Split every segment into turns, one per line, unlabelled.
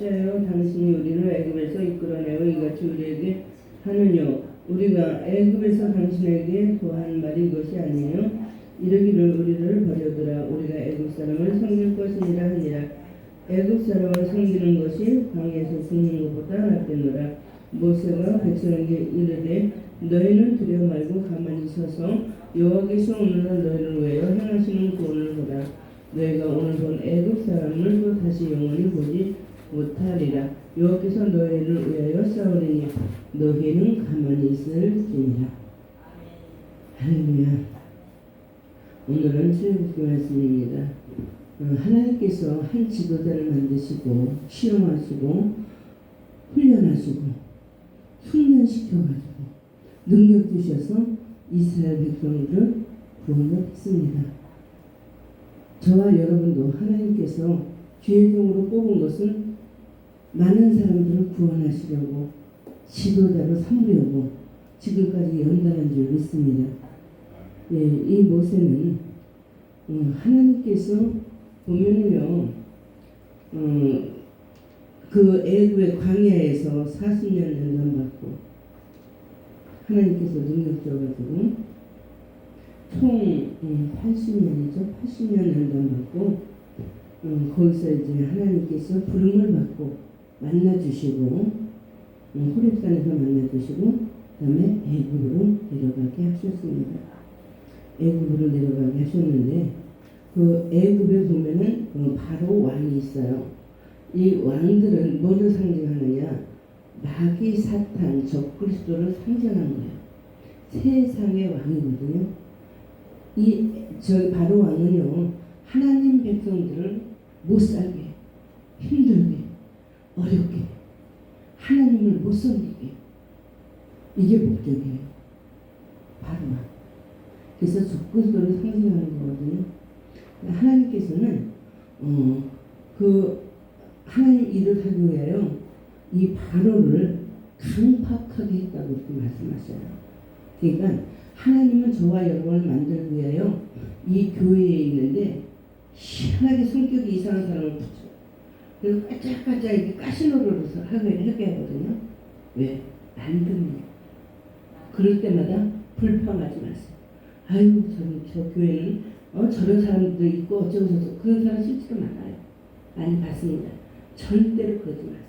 어찌하여 당신이 우리를 애굽에서 이끌어내어 이같이 우리에게 하느뇨? 우리가 애굽에서 당신에게 도한 말이 이것이 아니요 이르기를 우리를 버려두라. 우리가 애굽 사람을 섬길 것이니라 하니라. 애굽 사람을 섬기는 것이 광야에서 죽는 것보다 낫겠노라. 모세가 백성에게 이르되 너희는 두려워 말고 가만히 서서 여호와께서 오늘날 너희를 위하여 행하시는 구원을 보라. 너희가 오늘 본 애굽 사람을 또 다시 영원히 보지 못하리라. 여호와께서 너희를 위하여 싸우리니 너희는 가만히 있을지니라. 할렐루야. 오늘은 출애굽기 말씀입니다. 하나님께서 한 지도자를 만드시고 시험하시고 훈련하시고 훈련시켜가지고 능력 주셔서 이스라엘 백성들을 구원을 했습니다. 저와 여러분도 하나님께서 죄종으로 뽑은 것은 많은 사람들을 구원하시려고 지도자로 삼으려고 지금까지 연단한 줄 믿습니다. 예, 이 모세는 하나님께서 보면요, 그 애굽의 광야에서 40년 연단받고 하나님께서 능력 줘가지고 총 80년이죠. 80년 연단받고 거기서 이제 하나님께서 부름을 받고 만나주시고 호렙산에서 만나주시고 그 다음에 애굽으로 내려가게 하셨습니다. 애굽으로 내려가게 하셨는데 그 애굽에 보면은 바로 왕이 있어요. 이 왕들은 뭐를 상징하느냐? 마귀 사탄 적그리스도를 상징하는 거예요. 세상의 왕이거든요. 저희 바로 왕은요, 하나님 백성들을 못 살게, 힘들게, 어렵게, 하나님을 못 섬기게, 이게 목적이에요. 바로 왕. 그래서 적그리스도를 상징하는 거거든요. 하나님께서는 하나님 일을 하기 위하여 이 바로를 강팍하게 했다고 이렇게 말씀하셔요. 그러니까 하나님은 저와 여러분을 만들기 위하여 이 교회에 있는데 희한하게 성격이 이상한 사람을 붙여. 그리고 까짝까짝 이렇게 가시노릇을 하게 하거든요. 왜? 만듭니다. 그럴 때마다 불평하지 마세요. 아유, 저 교회는 저런 사람도 있고 어쩌고저쩌고 그런 사람 실제로 많아요. 많이 봤습니다. 절대로 그러지 마세요.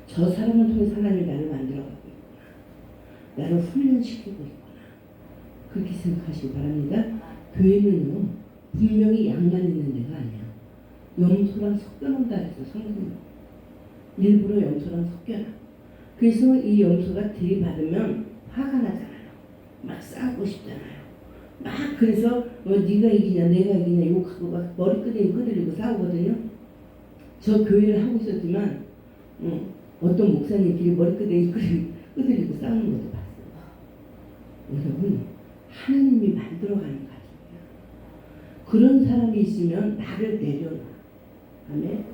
저 사람을 통해서 하나님이 나를 만들어가고 있구나. 나를 훈련시키고 있구나. 그렇게 생각하시기 바랍니다. 교회는요, 분명히 양만 있는 데가 아니야. 염소랑 섞여놓는다 해서 성경은 일부러 염소랑 섞여놔. 그래서 이 염소가 들이받으면 화가 나잖아요. 막 싸우고 싶잖아요. 막 그래서 네가 이기냐 내가 이기냐 욕하고 막 머리끄댕이 끄들리고 싸우거든요. 저 교회를 하고 있었지만 어떤 목사님끼리 머리끄댕이 끄들리고 싸우는 것도 봤어요. 여러분, 하나님이 만들어가는 가정이야. 그런 사람이 있으면 나를 내려놔. 아멘.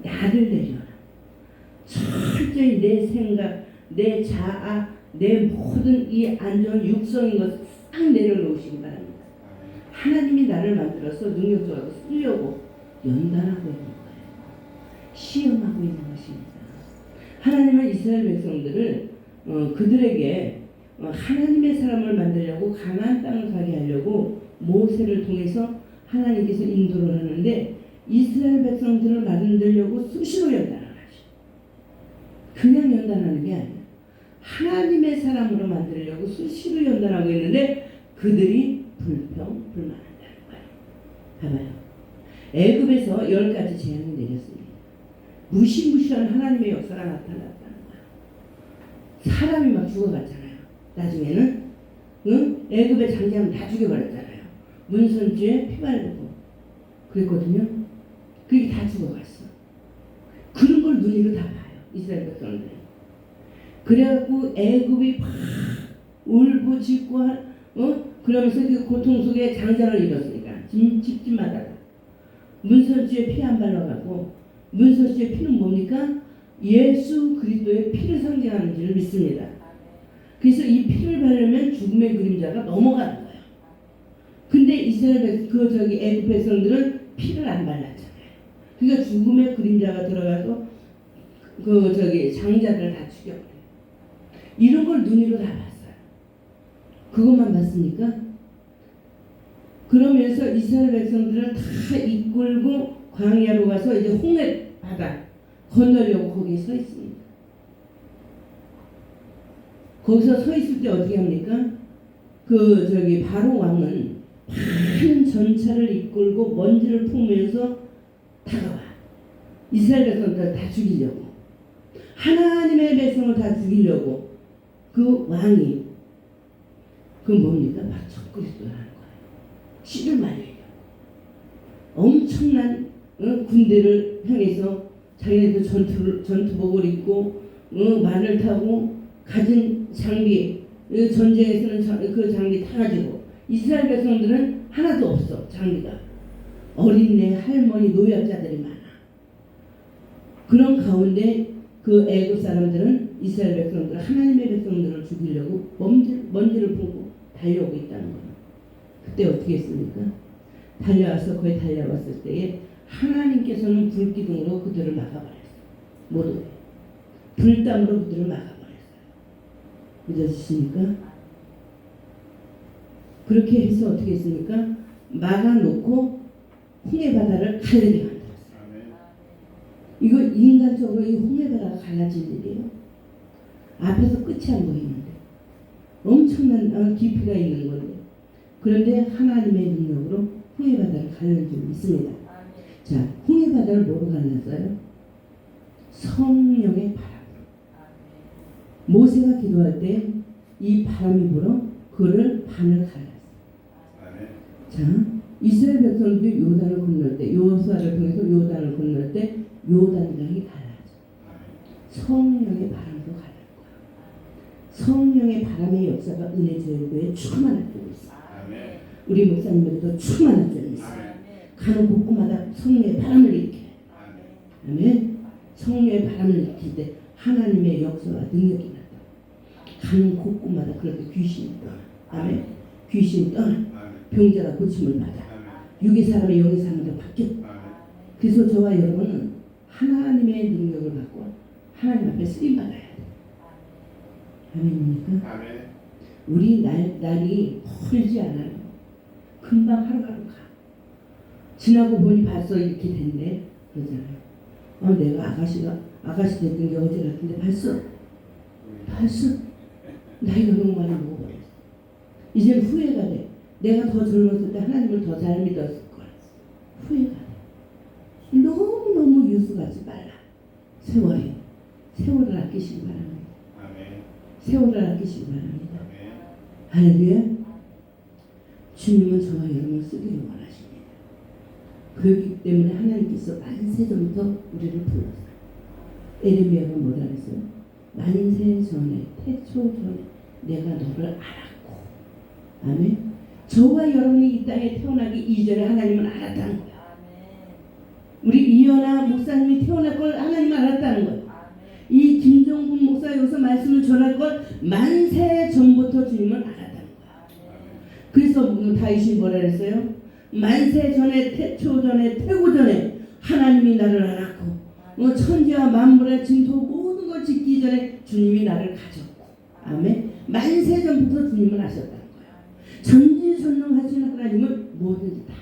나를 내려놔. 철저히 내 생각, 내 자아, 내 모든 이 안전 육성인 것을 싹 내려놓으시기 바랍니다. 하나님이 나를 만들어서 능력적으로 쓰려고 연단하고 있는 거예요. 시험하고 있는 것입니다. 하나님은 이스라엘 백성들을 그들에게 하나님의 사람을 만들려고 가나안 땅을 가게 하려고 모세를 통해서 하나님께서 인도를 하는데 이스라엘 백성들을 만들려고 수시로 연단을 하죠. 그냥 연단하는 게 아니에요. 하나님의 사람으로 만들려고 수시로 연단하고 있는데 그들이 불만한다는 거예요. 봐봐요. 애굽에서 10가지 재앙이 내렸습니다. 무시무시한 하나님의 역사가 나타났다는 거예요. 사람이 막 죽어갔잖아요. 나중에는 애굽의 장자는 다 죽여버렸잖아요. 문선주에 피 바르고 그랬거든요. 그게 다 죽어갔어. 그런 걸 눈으로 다 봐요. 이스라엘 백성들. 그래갖고 애굽이 막 울부짖고 그러면서 그 고통 속에 장자를 잃었으니까 집집마다 문설주에 피 안 발라가고 문설주의 피는 뭡니까? 예수 그리스도의 피를 상징하는 줄 믿습니다. 그래서 이 피를 바르면 죽음의 그림자가 넘어가는 거예요. 근데 이스라엘 애굽 백성들은 피를 안 발랐잖아요. 그러니까 죽음의 그림자가 들어가서 그 저기 장자들 다 죽여버려요. 이런 걸 눈으로 다 봤어요. 그것만 봤습니까? 그러면서 이스라엘 백성들을 다 이끌고 광야로 가서 이제 홍해 바다 건너려고 거기에 서 있습니다. 거기서 서 있을 때 어떻게 합니까? 그 저기 바로 왕은 큰 전차를 이끌고 먼지를 품으면서 다가와 이스라엘 백성들을 다 죽이려고, 하나님의 백성을 다 죽이려고 그 왕이 그 뭡니까? 바로 적그리스도라는 거예요. 씨를 말리려고 엄청난 군대를 향해서 자기네도 전투복을 입고 말을 타고 가진 장비, 전쟁에서는 그 장비 다 가지고, 이스라엘 백성들은 하나도 없어. 장비가 어린애, 할머니, 노약자들이 많아. 그런 가운데 그 애굽 사람들은 이스라엘 백성들, 하나님의 백성들을 죽이려고 먼지를 품고 달려오고 있다는 거예요. 그때 어떻게 했습니까? 달려와서 거의 달려왔을 때에 하나님께서는 불기둥으로 그들을 막아버렸어요. 모두 불땀으로 그들을 막아버렸어요. 믿어지십니까? 그렇게 해서 어떻게 했습니까? 막아놓고 홍해바다를 갈라지게 만들었어요. 이거 인간적으로 이 홍해바다가 갈라질 일이에요. 앞에서 끝이 안 보이는데 엄청난 깊이가 있는 건데, 그런데 하나님의 능력으로 홍해바다를 갈라질 줄 믿습니다. 자, 홍해바다를 뭐로 갈랐어요? 성령의 바람. 모세가 기도할 때 이 바람이 불어 그를 반을 갈랐어요. 자, 이스라엘 백성들이 요단을 건널 때, 여호수아를 통해서 요단을 건널 때 요단강이 갈라져. 성령의 바람으로 갈라져. 성령의 바람의 역사가 은혜제일교회에 충만하고 있어요. 우리 목사님에게도 충만하고 있어요. 가는 곳곳마다 성령의 바람을 일으켜요. 아멘. 성령의 바람을 일으킬 때 하나님의 역사와 능력이 나타나요. 가는 곳곳마다 그럴 때 귀신이 떠나. 아멘. 귀신이 떠나. 병자가 고침을 받아. 육의 사람이 영의 사람으로 바뀌어. 그래서 저와 여러분은 하나님의 능력을 받고 하나님 앞에 쓰임받아야 돼. 아멘입니까? 우리 날이 멀지 않아요. 금방 하루하루 가. 지나고 보니 벌써 이렇게 됐네. 그러잖아요. 내가 아가씨 됐던 게 어제 같은데 벌써 나이가 너무 많이 먹어버렸어. 이제 후회가 돼. 내가 더 젊었을 때 하나님을 더 잘 믿었을 거야. 후회가 돼. 너무너무 유수하지 말라. 세월을 아끼시기 바랍니다. 세월을 아끼시기 바랍니다. 할렐루야. 주님은 저와 여러분을 쓰기를 원하십니다. 그렇기 때문에 하나님께서 만세전부터 우리를 불렀어요. 에레미야가 뭐라 그랬어요? 만세 전에, 태초 전에 내가 너를 알았고. 아멘. 저와 여러분이 이 땅에 태어나기 이전에 하나님은 알았다는 거야. 우리 이현아 목사님이 태어날 걸 하나님은 알았다는 거야. 이 김정분 목사 여기서 말씀을 전할 걸 만세 전부터 주님은 알았다는 거야. 그래서 다윗이 뭐라 그랬어요? 만세 전에, 태초 전에, 태고 전에 하나님이 나를 알았고, 천지와 만물의 진토 모든 걸 짓기 전에 주님이 나를 가졌고. 아멘. 만세 전부터 주님은 아셨다는 거야. 전지전능하신 하나님은 뭐든지 다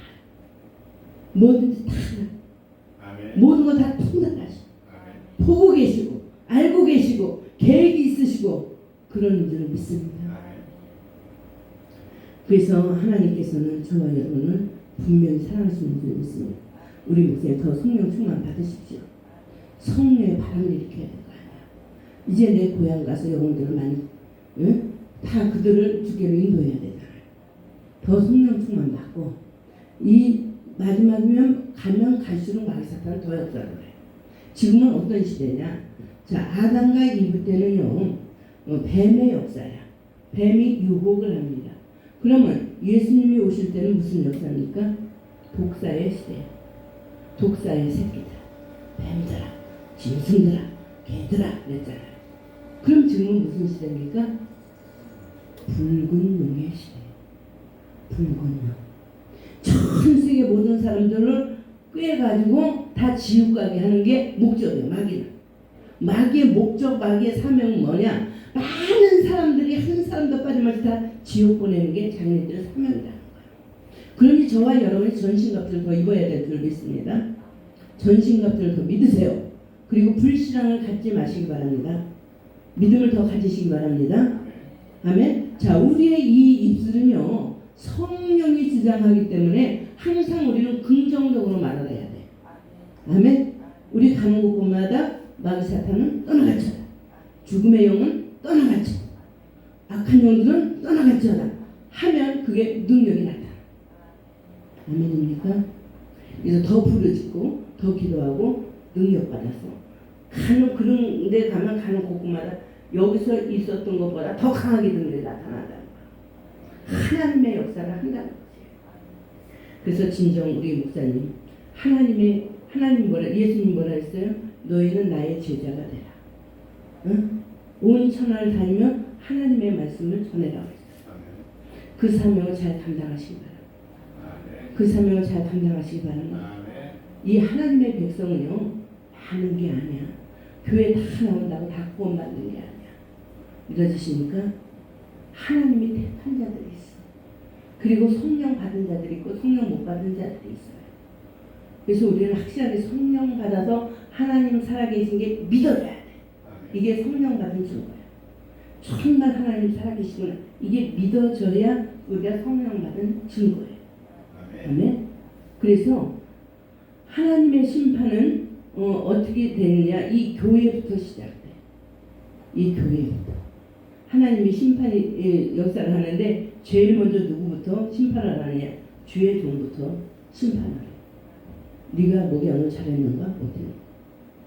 모든 거 다 통달하시고 보고 계시고 알고 계시고 계획이 있으시고 그런 줄을 믿습니다. 그래서 하나님께서는 저와 여러분을 분명히 사랑하시는 줄 믿습니다. 우리 목사님 더 성령 충만 받으십시오. 성령의 바람을 일으켜야 될 거 아니야. 이제 내 고향 가서 영혼들을 많이 다 그들을 주께로 인도해야 되잖아요. 더 성령 충만 받고, 이 마지막이면 가면 갈수록 마귀 사탄은 더 역사를 해요. 지금은 어떤 시대냐? 자, 아담과 이브 때는요, 뱀의 역사야. 뱀이 유혹을 합니다. 그러면 예수님이 오실 때는 무슨 역사입니까? 독사의 시대야. 독사의 새끼들, 뱀들아, 짐승들아, 개들아 그랬잖아요. 그럼 지금은 무슨 시대입니까? 붉은 용의 시대. 붉은 용. 전 세계 모든 사람들을 꿰가지고 다 지옥 가게 하는 게 목적이에요. 마귀의 목적, 마귀의 사명은 뭐냐? 많은 사람들이 한 사람도 빠짐없이 다 지옥 보내는 게 자기네들의 사명이라는 거예요. 그러니 저와 여러분이 전신갑주를 더 입어야 될 줄 믿습니다. 전신갑주를 더 믿으세요. 그리고 불신앙을 갖지 마시기 바랍니다. 믿음을 더 가지시기 바랍니다. 아멘. 자, 우리의 이 입술은요 성령이 주장하기 때문에 항상 우리는 긍정적으로 말을 해야 돼. 아멘. 우리 가는 곳곳마다 마귀 사탄은 떠나갔죠. 죽음의 영은 떠나갔죠. 악한 영들은 떠나갔죠. 하면 그게 능력이 나타나. 아멘입니까? 그래서 더 부르짖고 더 기도하고 능력 받아서 가는 그런 데 가면 가는 곳곳마다 여기서 있었던 것보다 더 강하게 능력이 나타난다는 거예요. 하나님의 역사를 한다는 거예요. 그래서 진정 우리 목사님 하나님 뭐라 예수님 뭐라 했어요? 너희는 나의 제자가 되라. 응? 온 천하를 다니며 하나님의 말씀을 전해라. 그 사명을 잘 감당하시기 바랍니다. 그 사명을 잘 감당하시기 바랍니다. 이 하나님의 백성은요 많은 게 아니야. 교회 다 나온다고 다 구원받는 게 아니야. 믿어지십니까? 하나님이 택한 자들이 있어. 그리고 성령 받은 자들이 있고 성령 못 받은 자들이 있어요. 그래서 우리는 확실하게 성령 받아서 하나님 살아계신 게 믿어져야 돼. 이게 성령 받은 증거예요. 정말 하나님 살아계시구나. 이게 믿어져야 우리가 성령 받은 증거예요. 아멘. 그래서 하나님의 심판은 어떻게 되느냐? 이 교회부터 시작돼. 이 교회부터 하나님이 심판이 역사를 하는데 제일 먼저 누구부터 심판을 하느냐? 주의 종부터 심판을 해. 네가 목양을 잘했는가 못했는가?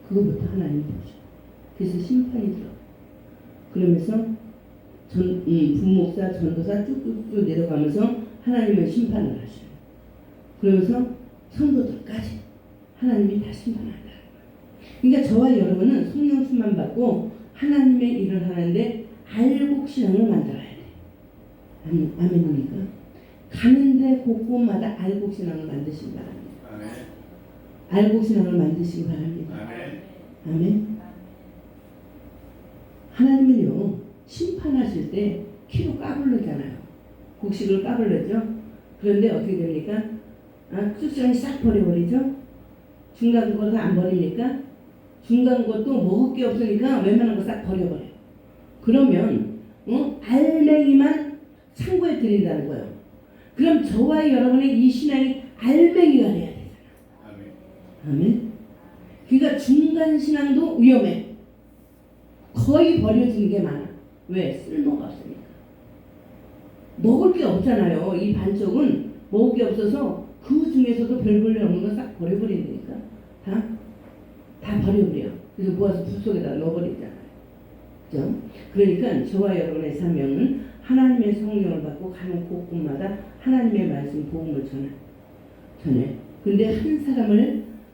그거부터 하나님 보셔. 그래서 심판이 들어. 그러면서 부목사, 전도사 쭉쭉쭉 내려가면서 하나님은 심판을 하셔요. 그러면서 성도들까지 하나님이 다 심판한다. 그러니까 저와 여러분은 성령 충만 받고 하나님의 일을 하는데 알곡 신앙을 만들어야 돼. 아멘입니까? 가는데 곳곳마다 알곡 신앙을 만드시기 바랍니다. 아멘. 알곡 신앙을 만드시기 바랍니다. 아멘. 아멘. 하나님은요 심판하실 때 키로 까불르잖아요. 곡식을 까불르죠. 그런데 어떻게 됩니까? 쑥쑥이 싹 버려버리죠. 중간 것도 안 버립니까? 중간 것도 먹을 게 없으니까 웬만한 거 싹 버려버려요. 그러면 알맹이만 창고에 드린다는 거예요. 그럼 저와 여러분의 이 신앙이 알맹이가 돼야 되잖아요. 아멘. 그러니까 중간 신앙도 위험해. 거의 버려지는 게 많아. 왜? 쓸모가 없으니까. 먹을 게 없잖아요. 이 반쪽은 먹을 게 없어서 그 중에서도 별 볼일 없는 거 싹 버려버린다니까. 다 버려버려. 그래서 모아서 불 속에다 넣어버리잖아요. 그죠? 그러니까 저와 여러분의 사명은 하나님의 성령을 받고 가는 곳곳마다 하나님의 말씀, 복음을 전해. 근데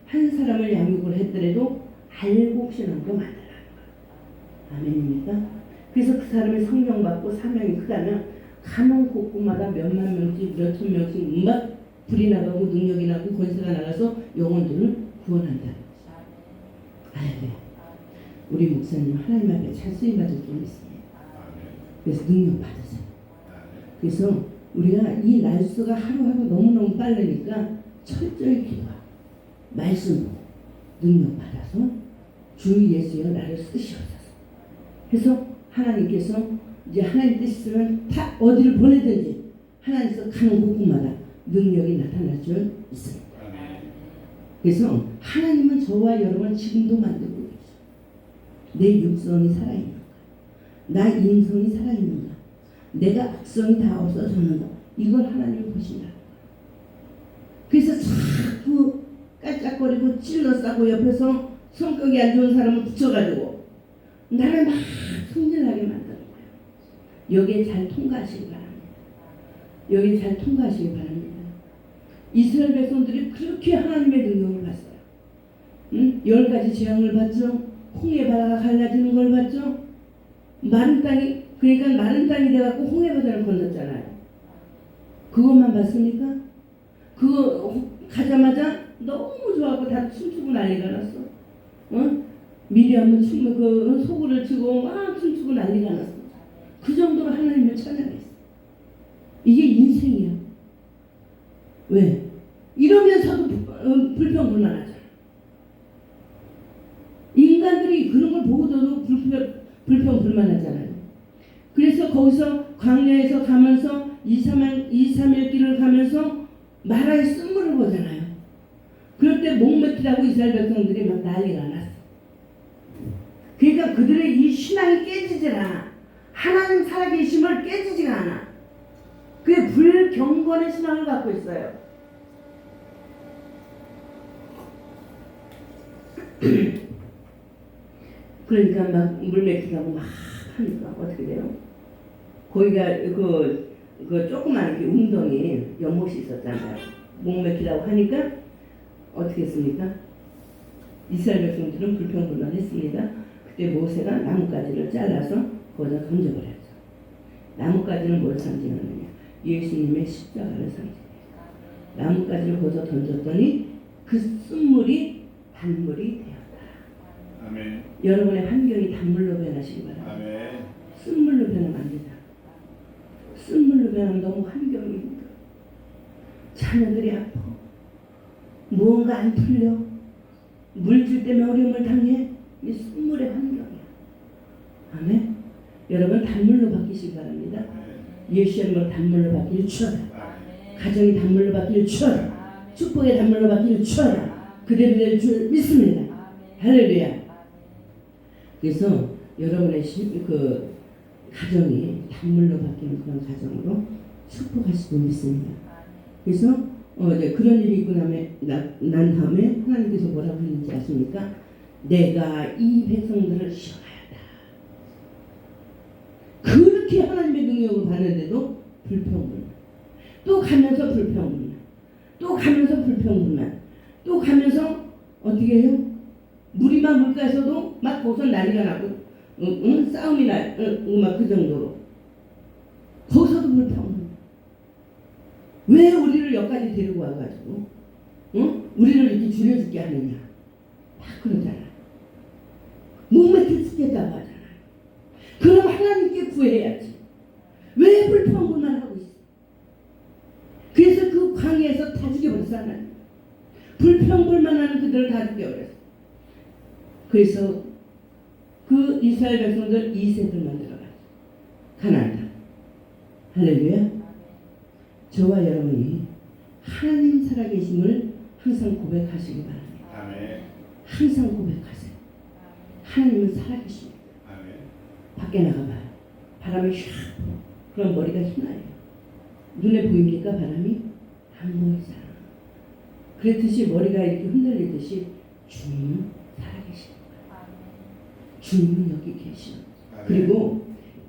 한 사람을 양육을 했더라도 알곡 신앙도 만들라는 거예요. 아멘입니까? 그래서 그 사람이 성령 받고 사명이 크다면 가는 곳곳마다 몇만 명씩, 몇천 명씩 막 불이 나가고 능력이 나고 권세가 나가서 영혼들을 구원한다는 거죠. 아멘. 우리 목사님 하나님 앞에 잘 쓰임받을 줄 믿습니다. 그래서 능력 받으세요. 그래서 우리가 이 날수가 하루하루 너무너무 빠르니까 철저히 기도하고 말씀 능력 받아서 주 예수여 나를 쓰시옵소서. 그래서 하나님께서 이제 하나님 뜻이면 다 어디를 보내든지 하나님께서 가는 곳곳마다 능력이 나타날 줄 있습니다. 그래서 하나님은 저와 여러분을 지금도 만들고 계셔. 내 육성이 살아있는가? 나 인성이 살아있는가? 내가 악성이 다 없어졌는가? 이걸 하나님이 보신다. 그래서 자꾸 깔짝거리고 찔러 싸고 옆에서 성격이 안 좋은 사람을 붙여가지고 나를 막 성질나게 만드는 거예요. 여기에 잘 통과하시기 바랍니다. 여기에 잘 통과하시기 바랍니다. 이스라엘 백성들이 그렇게 하나님의 능력을 봤어요. 10가지 재앙을 봤죠. 홍해 바다가 갈라지는 걸 봤죠. 마른 땅이 그러니까 마른 땅이 돼갖고 홍해 바다를 건넜잖아요. 그것만 봤습니까? 그거 가자마자 너무 좋아하고 다 춤추고 난리가 났어. 어? 미리하면 그 소구를 치고 막 춤추고 난리가 났어. 그 정도로 하나님을 찬양했어. 이게 인생이야. 왜? 이러면서도 불평불만하잖아. 인간들이 그런 걸 보고도 불평불만하잖아요. 그래서 거기서 광야에서 가면서 2, 3일 길을 가면서 마라의 쓴물을 보잖아요. 그럴 때 목맥히라고 이스라엘 백성들이 막 난리가 났어. 그러니까 그들의 이 신앙이 깨지질 않아. 하나님 살아계심을 깨지지가 않아. 그게 불경건의 신앙을 갖고 있어요. 그러니까 막 물맥히라고 막 하니까 어떻게 돼요? 거기가 그 조그만 이렇게 웅덩이 연못이 있었잖아요. 목맥히라고 하니까 어떻게 했습니까? 이스라엘 백성들은 불평불만했습니다. 그때 모세가 나뭇가지를 잘라서 거기다 던져버렸죠. 나뭇가지는 뭘 상징하느냐? 예수님의 십자가를 상징해요. 나뭇가지를 거기서 던졌더니 그 쓴물이 단물이 되었다.
아멘.
여러분의 환경이 단물로 변하시기 바랍니다.
아멘.
쓴물로 변하면 안 된다. 쓴물로 변하면 너무 환경이 힘들어. 자녀들이 아파. 무언가 안 풀려. 물질 때문에 어려움을 당해. 이 쓴물의 환경이야. 아멘. 여러분 단물로 바뀌시기 바랍니다. 예수의 이름으로 단물로 바뀌길 축원합니다. 가정이 단물로 바뀌길 축원합니다. 축복의 단물로 바뀌길 축원합니다. 그대로 될 줄 믿습니다. 할렐루야. 그래서 여러분의 그 가정이 단물로 바뀌는 그런 가정으로 축복하시고 믿습니다. 그래서 이제 그런 일이 있고 난 다음에 하나님께서 뭐라고 했는지 아십니까? 내가 이 백성들을 시험하였다. 그렇게 하나님의 능력을 받는데도 불평불만. 또 가면서 불평불만. 또 가면서 불평불만. 또 가면서 어떻게 해요? 물이 막 물가에서도 막 거기서 난리가 나고 싸움이 막 그 정도로. 거기서도 불평불만. 왜 우리를 여기까지 데리고 와가지고 우리를 이렇게 줄여죽게 하느냐. 막 그러잖아. 목맥힐 죽겠다고 하잖아. 그럼 하나님께 구해야지. 왜 불평불만 하고 있어? 그래서 그 광야에서 다 죽여버렸어. 하나님. 불평불만하는 그들을 다 죽여버렸어. 그래서 그 이스라엘 백성들 이색을 만들어가지고 가나안 땅. 할렐루야. 저와 여러분이 하나님 살아계심을 항상 고백하시기 바랍니다.
아멘.
항상 고백하세요. 하나님은 살아계십니다.
아멘.
밖에 나가봐요. 바람이 샥 불어. 그럼 머리가 휘나요. 눈에 보입니까? 바람이? 안 보이잖아. 그렇듯이 머리가 이렇게 흔들리듯이 주님은 살아계십니다. 주님은 여기 계시오. 그리고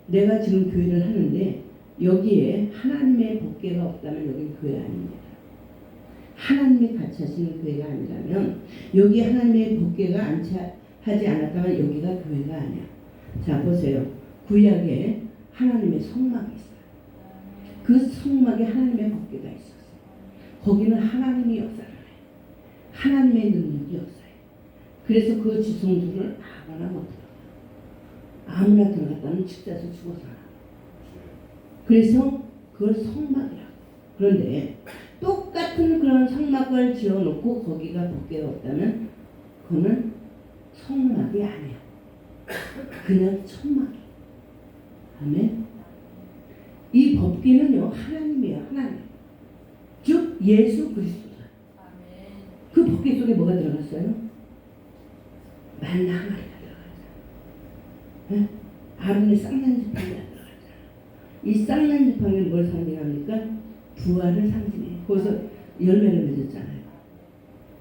내가 지금 교회를 하는데 여기에 하나님의 법궤가 없다면 여기는 교회 아닙니다. 하나님이 같이 하시는 교회가 아니라면 여기에 하나님의 법궤가 하지 않았다면 여기가 교회가 아니야. 자 보세요. 구약에 하나님의 성막이 있어요. 그 성막에 하나님의 법궤가 있었어요. 거기는 하나님이 역사를 해요. 하나님의 능력이 역사해요. 그래서 그 지성소를 아무나 못 들어가요. 아무나 들어갔다면 직자서 죽어서 나와요. 그래서 그걸 성막이라고. 그런데 똑같은 그런 성막을 지어놓고 거기가 법궤가 없다면 그거는 성막이 아니야. 그냥 천막이야. 아멘. 이 법궤는요 하나님이에요. 하나님. 즉 예수 그리스도다. 그 법궤 속에 뭐가 들어갔어요? 만나 한 마리가 들어갔잖아. 아론의 쌍난 지팡이가 들어갔잖아. 이 쌍난 지팡이는 뭘 상징합니까? 부활을 상징해요. 거기서 열매를 맺었잖아요.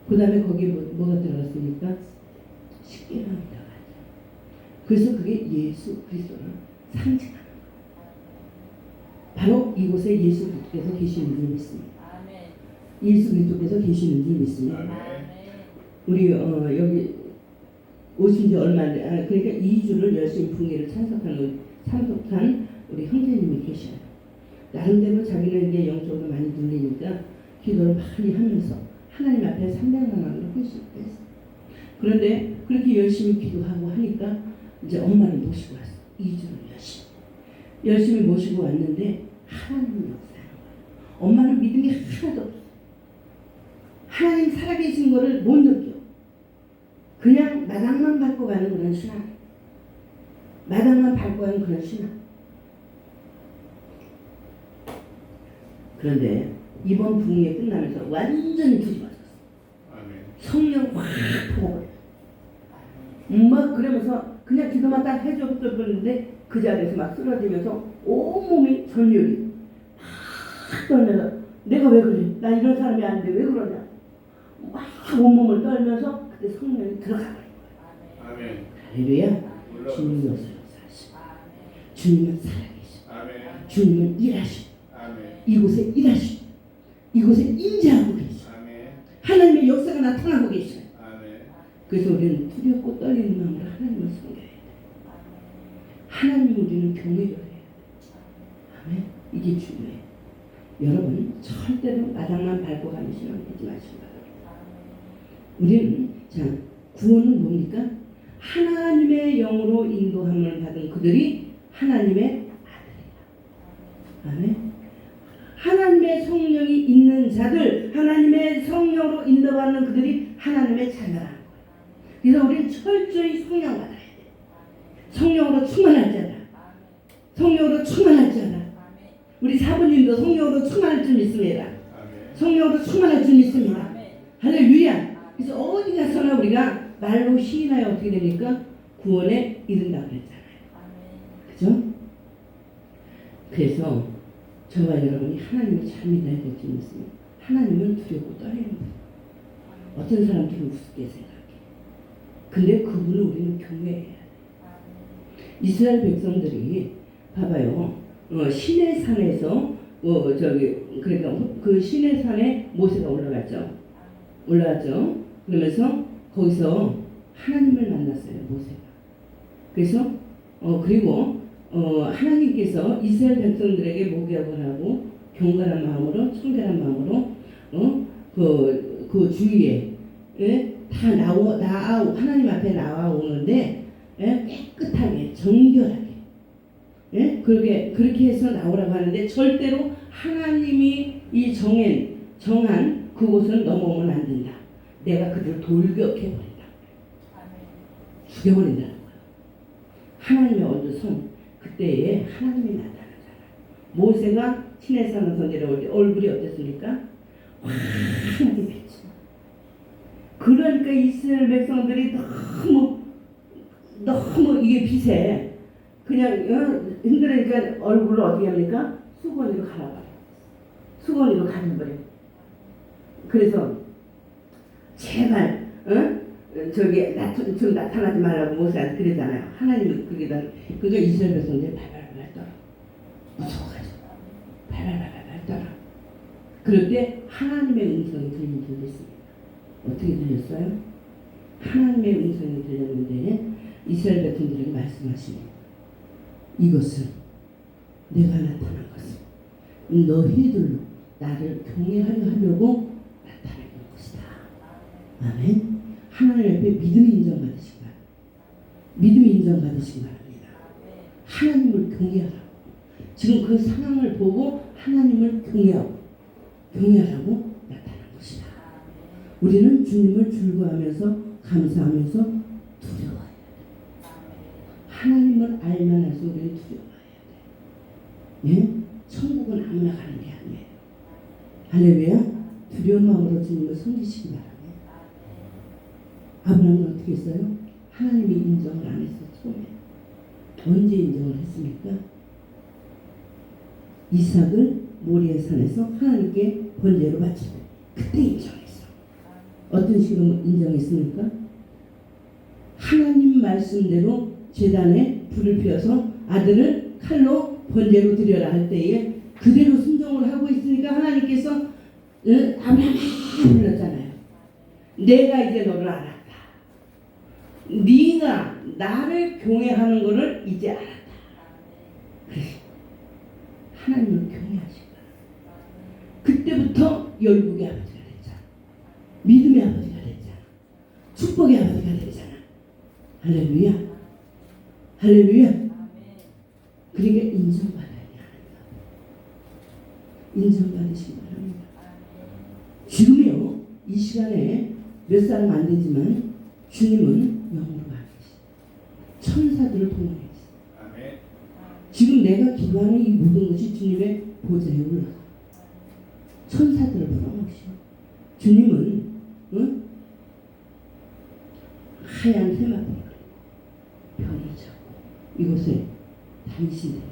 그 다음에 거기에 뭐가 들어갔습니까? 십계명이 들어갔죠. 그래서 그게 예수 그리스도를 상징하는 거예요. 바로 이곳에 예수 그리스도께서 계시는 줄 믿습니다. 예수 그리스도께서 계시는 줄 믿습니다. 우리 여기 오신 지 얼마 안 돼. 그러니까 2주를 열심히 붕괴를 참석한 우리 형제님이 계셔요. 나름대로 자기는 이제 영적으로 많이 눌리니까 기도를 많이 하면서 하나님 앞에 300만 원을 헌신했어. 그런데 그렇게 열심히 기도하고 하니까 이제 엄마를 모시고 왔어. 2주를 열심히 모시고 왔는데 하나님이 역사하는 거야. 엄마는 믿음이 하나도 없어. 하나님 살아계신 거를 못 느껴. 그냥 마당만 밟고 가는 그런 신앙. 마당만 밟고 가는 그런 신앙. 그런데 이번 부흥회 끝나면서 완전히 뒤집어졌어. 성령 확 부어버려. 막 그러면서 그냥 기도만 딱 해줬었는데 그 자리에서 막 쓰러지면서 온몸이 전율이 막 떨면서 내가 왜 그래? 나 이런 사람이 아닌데 왜 그러냐? 막 온몸을 떨면서 그때 성령이 들어가 버린 거야. 아멘. 할렐루야. 주님은 역사하시고 주님은 살아계시고 주님은 일하시고 이곳에 일하시고 이곳에 임재하고 계시고 하나님의 역사가 나타나고 계시고 그래서 우리는 두렵고 떨리는 마음으로 하나님을 섬겨야 돼. 하나님을 우리는 경외를 해야 돼. 아멘. 이게 중요해. 여러분 절대로 마당만 밟고 가는 신앙 하지 마시기 바랍니다. 우리는 자 구원은 뭡니까? 하나님의 영으로 인도함을 받은 그들이 하나님의 아들이다. 아멘. 하나님의 성령이 있는 자들, 하나님의 성령으로 인도받는 그들이 하나님의 자녀라는 거예요. 그래서 우리는 철저히 성령 받아야 돼. 성령으로 충만할 자라. 성령으로 충만할 자라. 우리 사부님도 성령으로 충만할 줄 믿습니다. 성령으로 충만할 줄 믿습니다. 할렐루야. 그래서 어디 가서나 우리가 말로 시인하여 어떻게 됩니까? 구원에 이른다고 그랬잖아요. 그죠? 그래서 저와 여러분이 하나님을 잘 믿어야 될 줄 믿습니다. 하나님은 두렵고 떨리는 분. 어떤 사람들은 우습게 생각해. 근데 그분을 우리는 경외해야 돼. 이스라엘 백성들이 봐봐요. 시내 산에서 그러니까 그 시내 산에 모세가 올라갔죠. 그러면서 거기서 하나님을 만났어요. 모세가. 그래서 그리고 하나님께서 이스라엘 백성들에게 목욕을 하고 경건한 마음으로 청결한 마음으로 그 주위에 다 하나님 앞에 나와오는데 깨끗하게 정결하게 그렇게 해서 나오라고 하는데 절대로 하나님이 정한 그곳은 넘어오면 안 된다. 내가 그들을 돌격해버린다. 죽여버린다는 거예요. 하나님의 어두선 그때에 하나님이 나타나잖아요. 모세가 시내산에서 내려올 때 얼굴이 어땠습니까? 환하게 빛이. 그러니까 이스라엘 백성들이 너무 이게 빛에 그냥 힘들으니까 얼굴을 어떻게 합니까? 수건으로 갈아버려. 수건으로 가려버려. 그래서 제발 저기 좀 나타나지 말라고 모세한테 그러잖아요. 하나님이 그러니까 이스라엘 백성들이 발발발 떨어. 무서워가지고 발발발 떨어. 그럴 때 하나님의 음성이 들렸습니다. 어떻게 들렸어요? 하나님의 음성이 들렸는데 이스라엘 백성들에게 말씀하시니 이것은 내가 나타난 것은 너희들로 나를 경외하려 하려고 나타난 것이다. 아멘. 하나님 앞에 믿음이 인정받으시기 바랍니다. 믿음이 인정받으시기 바랍니다. 하나님을 경외하라고. 지금 그 상황을 보고 하나님을 경외하라고 나타난 것이다. 우리는 주님을 즐거워하면서 감사하면서 두려워해야 돼. 하나님을 알만 해서 우리는 두려워해야 돼. 예? 천국은 아무나 가는 게 아니에요. 할렐루야. 두려운 마음으로 주님을 섬기시기 바랍니다. 아브라함은 어떻게 했어요? 하나님이 인정을 안 했어. 처음에. 언제 인정을 했습니까? 이삭을 모리아 산에서 하나님께 번제로 바치고 그때 인정했어. 어떤 식으로 인정했습니까? 하나님 말씀대로 제단에 불을 피워서 아들을 칼로 번제로 드려라 할 때에 그대로 순종을 하고 있으니까 하나님께서 아브라함 불렀잖아요. 내가 이제 너를 알았다. 네가 나를 경외하는 것을 이제 알았다. 그래서 하나님을 경외하시고 그때부터 열국의 아버지가 됐잖아. 믿음의 아버지가 됐잖아. 축복의 아버지가 됐잖아. 할렐루야. 할렐루야. 그러니까 인정받아야 합니다. 인정받으시기 바랍니다. 지금이요, 이 시간에 몇 사람 안 되지만 주님은 영으로 와 계시다. 천사들을 통해 계시다. 지금 내가 기도하는 이 모든 것이 주님의 보좌에 올라가. 천사들을 불러오시오. 주님은 하얀 세마포를 별을 잡고 이곳에 다니신다니까.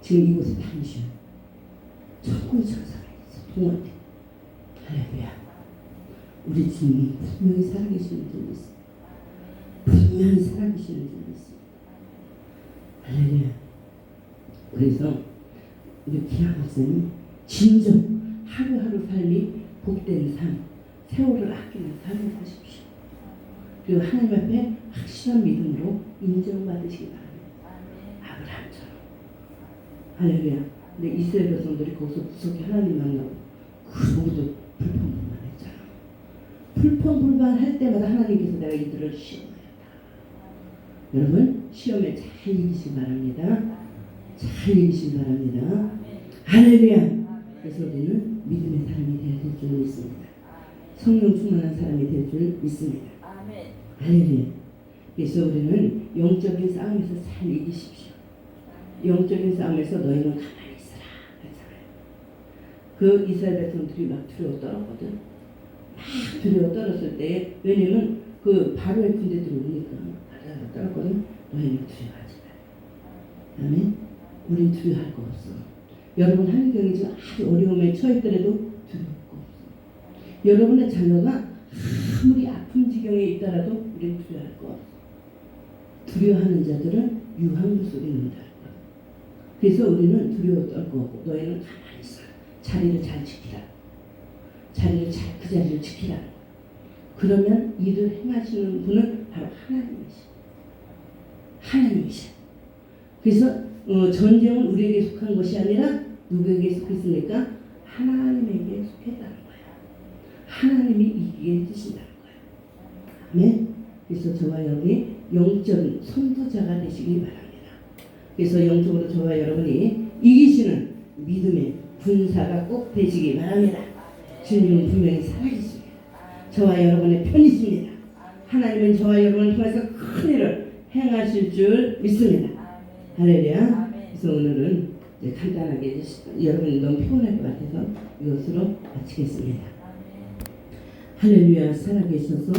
지금 이곳에 다니셔. 천국의 천사가 있어. 동원돼. 할렐루야. 우리 주님이 분명히 살아계시는 분이 있습니다. 분명히 살아계시는 분이 있습니다. 할렐루야. 그래서 우리 기아 박사님 진정 하루하루 삶이 복된 삶, 세월을 아끼는 삶을 사십시오. 그리고 하나님 앞에 확실한 믿음으로 인정받으시기 바랍니다. 아브라함처럼. 할렐루야. 근데 이스라엘 백성들이 거기서 무섭게 하나님 만나고 그 모두 불평불만했잖아. 불평불만할 때마다 하나님께서 내가 이들을 시험하였다. 여러분 시험에 잘 이기시기 바랍니다. 잘 이기시기 바랍니다. 할렐루야. 그래서 우리는 믿음의 사람이 되어야 될 줄 믿습니다. 성령 충만한 사람이 될 줄 믿습니다. 할렐루야. 그래서 우리는 영적인 싸움에서 잘 이기십시오. 영적인 싸움에서 너희는 가만히 있어라 그랬잖아요. 그 이스라엘 백성들이 막 두려워 떨었거든. 막 두려워 떨었을 때, 왜냐면 그 바로의 군대 들어오니까 떨었거든. 너희는 두려워하지 마. 아멘. 우린 두려워할 거 없어. 여러분 한경이 지금 아주 어려움에 처했더라도 두려울 거 없어. 여러분의 자녀가 아무리 아픈 지경에 있더라도 우린 두려워할 거 없어. 두려워하는 자들은 유황도 속에 있는다. 그래서 우리는 두려워 떨 거고 너희는 가만히 있어. 자리를 잘 지키라. 자리를 잘 그 자리를 지키라. 그러면 일을 행하시는 분은 바로 하나님이시. 하나님이시. 그래서 전쟁은 우리에게 속한 것이 아니라 누구에게 속했습니까? 하나님에게 속했다는 거야. 하나님이 이기게 해주신다는 거야. 아멘. 그래서 저와 여러분이 영적인 선도자가 되시기 바랍니다. 그래서 영적으로 저와 여러분이 이기시는 믿음의 군사가 꼭 되시기 바랍니다. 주님은 분명히 살아계십니다. 저와 여러분의 편이십니다. 하나님은 저와 여러분을 통해서 큰 일을 행하실 줄 믿습니다. 할렐루야. 그래서 오늘은 이제 간단하게 여러분이 너무 피곤할 것 같아서 이것으로 마치겠습니다. 할렐루야. 살아계셔서